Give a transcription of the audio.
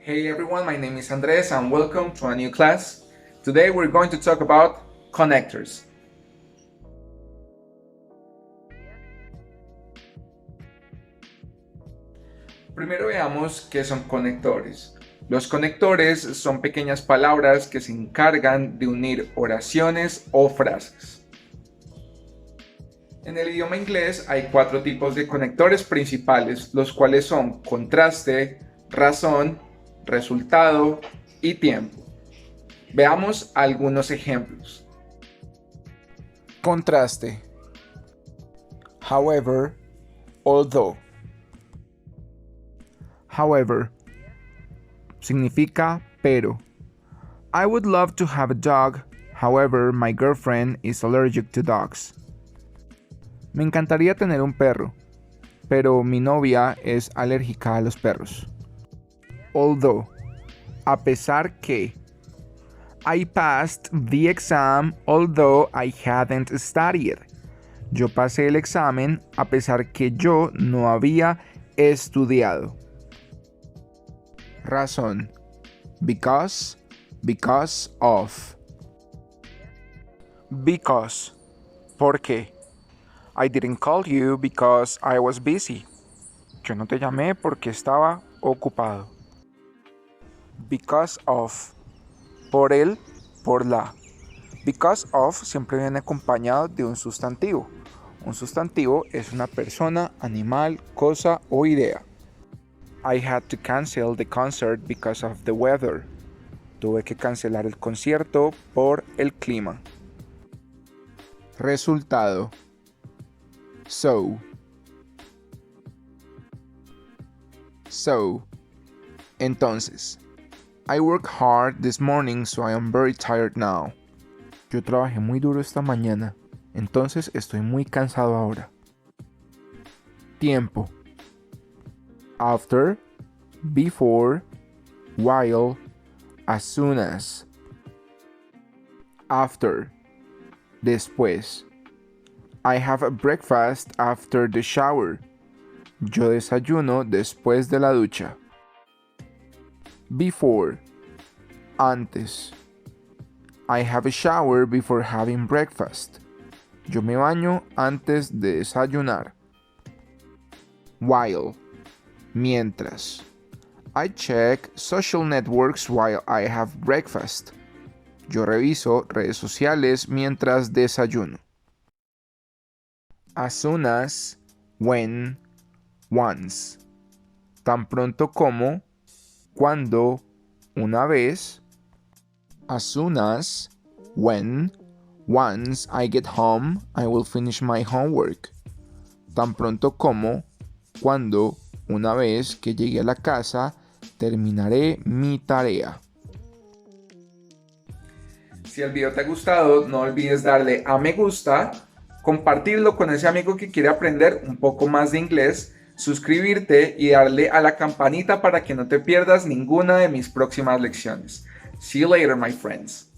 Hey everyone, my name is Andres and welcome to a new class. Today we're going to talk about connectors. Primero veamos qué son conectores. Los conectores son pequeñas palabras que se encargan de unir oraciones o frases. En el idioma inglés hay 4 tipos de conectores principales, los cuales son contraste, razón, resultado y tiempo. Veamos algunos ejemplos. Contraste. However, although. However significa pero. I would love to have a dog, however, my girlfriend is allergic to dogs. Me encantaría tener un perro, pero mi novia es alérgica a los perros. Although, a pesar que. I passed the exam although I hadn't studied. Yo pasé el examen a pesar que yo no había estudiado. Razón. Because of. Because. ¿Por qué? I didn't call you because I was busy. Yo no te llamé porque estaba ocupado. Because of. Por el, por la. Because of siempre viene acompañado de un sustantivo. Un sustantivo es una persona, animal, cosa o idea. I had to cancel the concert because of the weather. Tuve que cancelar el concierto por el clima. Resultado. So. Entonces. I worked hard this morning, so I am very tired now. Yo trabajé muy duro esta mañana, entonces estoy muy cansado ahora. Tiempo. After, before, while, as soon as. After. Después. I have a breakfast after the shower. Yo desayuno después de la ducha. Before. Antes. I have a shower before having breakfast. Yo me baño antes de desayunar. While. Mientras. I check social networks while I have breakfast. Yo reviso redes sociales mientras desayuno. As soon as, when, once. Tan pronto como, cuando, una vez. As soon as, when, once I get home, I will finish my homework. Tan pronto como, cuando, una vez que llegue a la casa, terminaré mi tarea. Si el video te ha gustado, no olvides darle a me gusta, compartirlo con ese amigo que quiere aprender un poco más de inglés, suscribirte y darle a la campanita para que no te pierdas ninguna de mis próximas lecciones. See you later, my friends.